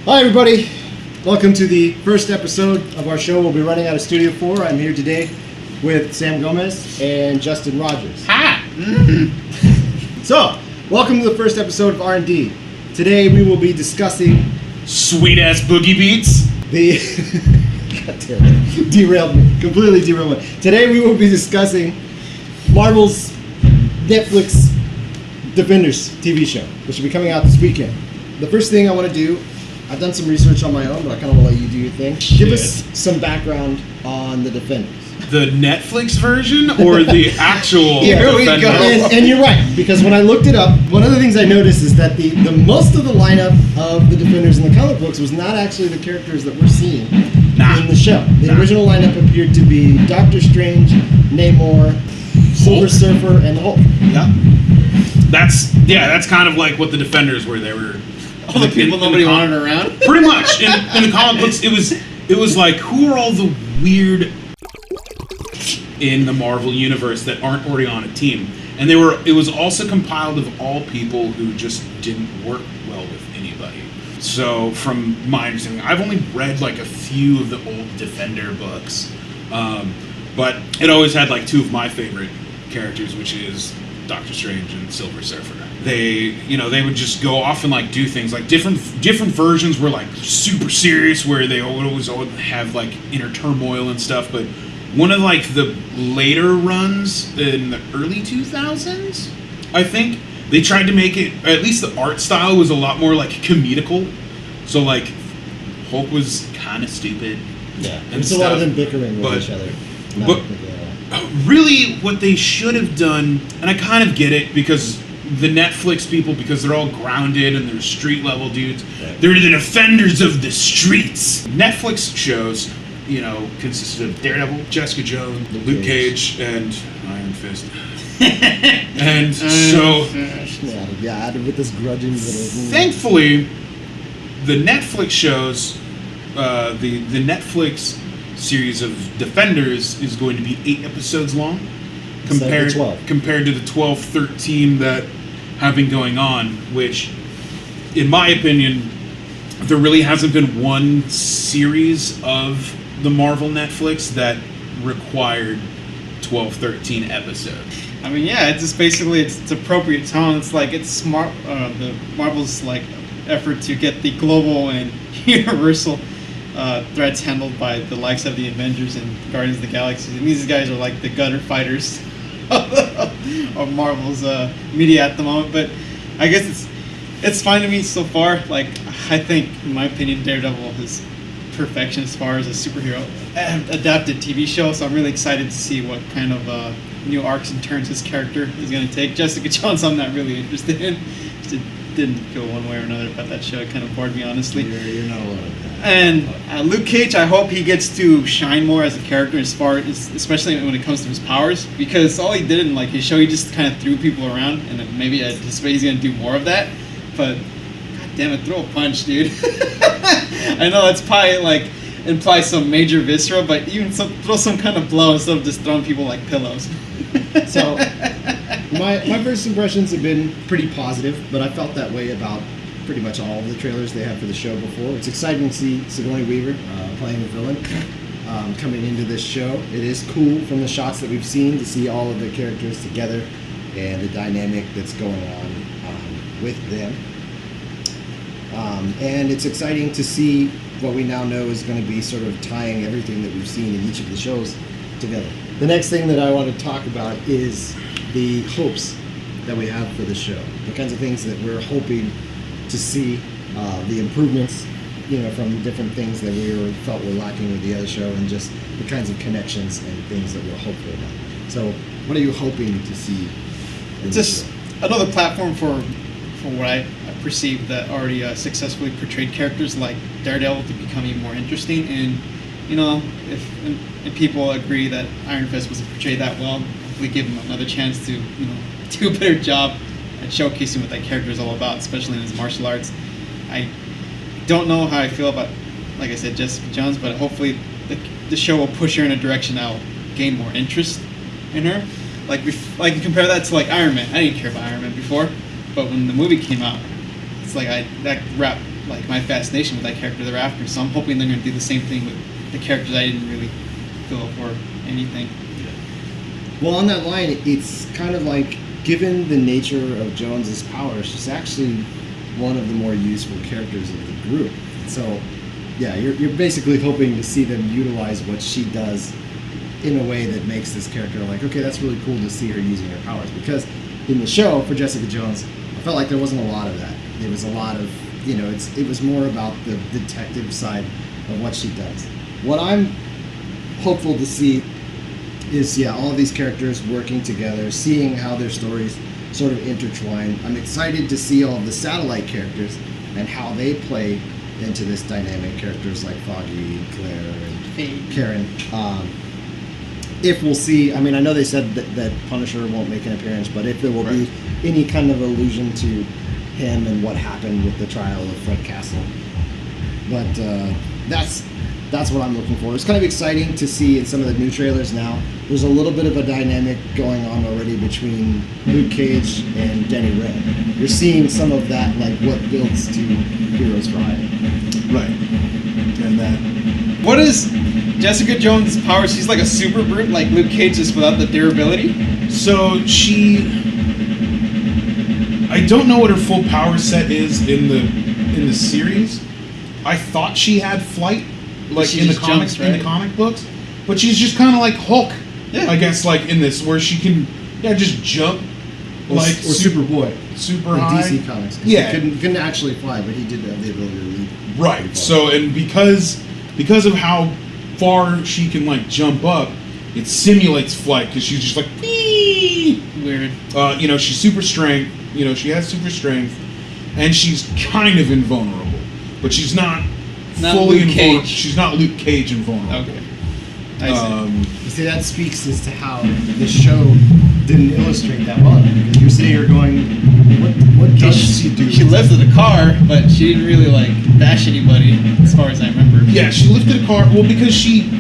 Hi everybody, welcome to the first episode of our show. We'll be running out of Studio 4. I'm here today with Sam Gomez and Justin Rogers. Hi! So, welcome to the first episode of RND. Today we will be discussing Sweet-ass boogie beats. the... God damn it. Derailed me. Completely derailed me. Today we will be discussing Marvel's Netflix Defenders TV show, which will be coming out this weekend. The first thing I want to do, I've done some research on my own, but I kind of want to let you do your thing. Give us some background on the Defenders. The Netflix version or the actual Here we go. And you're right, because when I looked it up, one of the things I noticed is that the most of the lineup of the Defenders in the comic books was not actually the characters that we're seeing in the show. The original lineup appeared to be Doctor Strange, Namor, Silver Surfer, and the Hulk. Yeah. That's kind of like what the Defenders were. They were all the people nobody wanted around. Pretty much. In the comic books, it was like, who are all the weird in the Marvel universe that aren't already on a team? And it was also compiled of all people who just didn't work well with anybody. So from my understanding, I've only read like a few of the old Defender books, but it always had like two of my favorite characters, which is Doctor Strange and Silver Surfer. They would just go off and like do things like different versions were like super serious, where they always have like inner turmoil and stuff. But one of like the later runs in the early 2000s, I think they tried to make it, at least the art style was a lot more like comedical. So like Hulk was kind of stupid. Yeah, there's a lot of them bickering with each other. Really, what they should have done, and I kind of get it, because the Netflix people, because they're all grounded and they're street level dudes, they're the defenders of the streets. Netflix shows, consisted of Daredevil, Jessica Jones, Luke Cage, and Iron Fist. And so, with this grudging little... Thankfully, the Netflix shows, the Netflix series of Defenders is going to be 8 episodes long, compared to the 12, 13 that have been going on, which, in my opinion, there really hasn't been one series of the Marvel Netflix that required 12, 13 episodes. I mean, yeah, it's just basically it's appropriate tone. It's like it's smart. The Marvel's like effort to get the global and universal threats handled by the likes of the Avengers and Guardians of the Galaxy. And these guys are like the gutter fighters of Marvel's media at the moment. But I guess it's fine to me so far. Like, I think, in my opinion, Daredevil is perfection as far as a superhero adapted TV show. So I'm really excited to see what kind of new arcs and turns his character is going to take. Jessica Jones, I'm not really interested in. It didn't go one way or another about that show. It kind of bored me, honestly. You're not alone with that. And Luke Cage, I hope he gets to shine more as a character, as far as, especially when it comes to his powers, because all he did in like his show, he just kind of threw people around, and then maybe I anticipate he's gonna do more of that. But god damn it, throw a punch, dude! I know that's probably like implies some major viscera, but even throw some kind of blow instead of just throwing people like pillows. So my first impressions have been pretty positive, but I felt that way about pretty much all of the trailers they had for the show before. It's exciting to see Sigourney Weaver playing the villain coming into this show. It is cool from the shots that we've seen to see all of the characters together and the dynamic that's going on with them. And it's exciting to see what we now know is going to be sort of tying everything that we've seen in each of the shows together. The next thing that I want to talk about is the hopes that we have for the show. The kinds of things that we're hoping to see, the improvements, from different things that we felt were lacking with the other show, and just the kinds of connections and things that we're hopeful about. So, what are you hoping to see? Just another platform for what I perceive that already successfully portrayed characters like Daredevil to become even more interesting. And if people agree that Iron Fist wasn't portrayed that well, we give him another chance to do a better job at showcasing what that character is all about, especially in his martial arts. I don't know how I feel about, like I said, Jessica Jones, but hopefully the show will push her in a direction that will gain more interest in her. Like compare that to like Iron Man. I didn't care about Iron Man before, but when the movie came out, it's like that like my fascination with that character thereafter. So I'm hoping they're going to do the same thing with the characters I didn't really feel for anything. Well, on that line, it's kind of like, given the nature of Jones's powers, she's actually one of the more useful characters of the group. So, yeah, you're basically hoping to see them utilize what she does in a way that makes this character like, okay, that's really cool to see her using her powers. Because in the show, for Jessica Jones, I felt like there wasn't a lot of that. There was a lot of, it was more about the detective side of what she does. What I'm hopeful to see is, all of these characters working together, seeing how their stories sort of intertwine. I'm excited to see all of the satellite characters and how they play into this dynamic. Characters like Foggy, Claire, and Karen. If we'll see, I know they said that Punisher won't make an appearance, but if there will be any kind of allusion to him and what happened with the trial of Fred Castle. But that's what I'm looking for. It's kind of exciting to see in some of the new trailers now. There's a little bit of a dynamic going on already between Luke Cage and Denny Rand. You're seeing some of that, like what builds to Heroes for Hire. Right. And that. What is Jessica Jones' power? She's like a super brute, like Luke Cage, just without the durability. So I don't know what her full power set is in the series. I thought she had flight, like She in the just comics, jumps, right? in the comic books, but she's just kind of like Hulk, I guess, like in this, where she can, just jump, Or like Superboy. super In high. DC Comics. 'Cause Yeah. He couldn't actually fly, but he did have the ability to leap. Right. So, and because of how far she can like jump up, it simulates flight because she's just like, whee! Weird. She's super strength. She has super strength, and she's kind of invulnerable, but she's not Not fully Luke invulnerable. Cage. She's not Luke Cage invulnerable. Okay. I see. You see, that speaks as to how the show didn't illustrate that well. Because you're sitting here going, what does she do? She lifted a car, but she didn't really like bash anybody, as far as I remember. Yeah, she lifted a car. Well, because she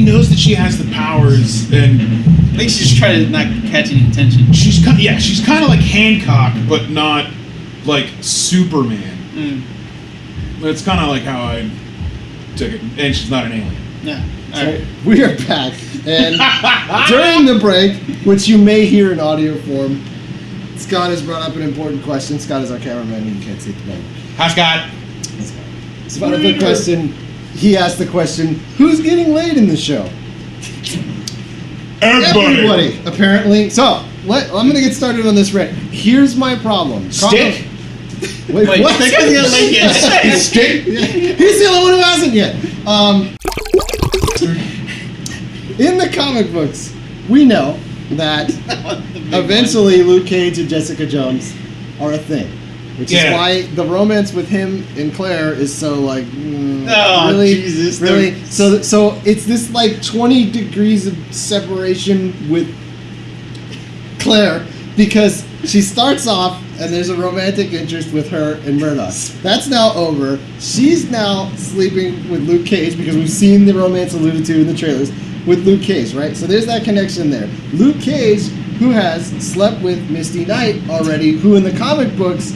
knows that she has the powers, and I think she's trying to not catch any attention. she's kind of like Hancock, but not like Superman. Mm. It's kind of like how I took it, and she's not an alien. Yeah. So, Alright. we are back, and during the break, which you may hear in audio form, Scott has brought up an important question. Scott is our cameraman, and you can't see it today. Hi, Scott. It's about a good question. He asked the question, who's getting laid in the show? Everybody, apparently. So, I'm going to get started on this rant. Here's my problem. Stick. Wait, what? Stick hasn't got laid yet. Stick. He's the only one who hasn't yet. In the comic books, we know that eventually Luke Cage and Jessica Jones are a thing. Which is why the romance with him and Claire is so like, really, Jesus, really. So it's this like 20 degrees of separation with Claire because she starts off and there's a romantic interest with her and Murdoch. That's now over. She's now sleeping with Luke Cage because we've seen the romance alluded to in the trailers with Luke Cage, right? So there's that connection there. Luke Cage, who has slept with Misty Knight already, who in the comic books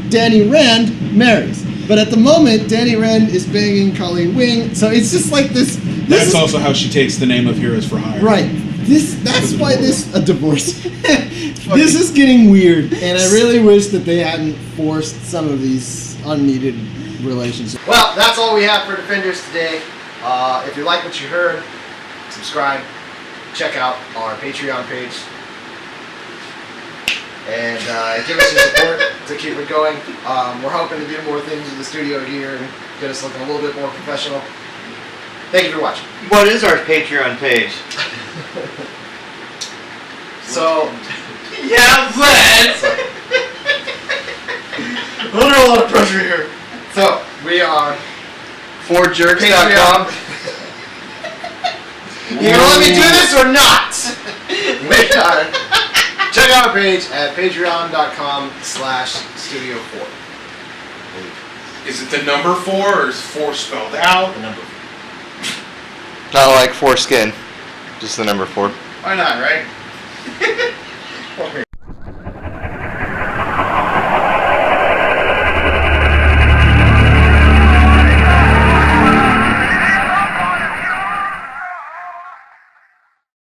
Danny Rand marries. But at the moment, Danny Rand is banging Colleen Wing, so it's just like this. That's also how she takes the name of Heroes for Hire. Right. That's why a divorce. This is getting weird, and I really wish that they hadn't forced some of these unneeded relationships. Well, that's all we have for Defenders today. If you like what you heard, subscribe, check out our Patreon page, and give us your support to keep it going. We're hoping to do more things in the studio here and get us looking a little bit more professional. Thank you for watching. What is our Patreon page? So, Yeah, but under a lot of pressure here. So, we are forjerks.com. You gonna let me do this or not? We are. Check out our page at patreon.com/studio4. Is it the number 4 or is 4 spelled out? The number. Not like foreskin, just the number 4. Why not, right?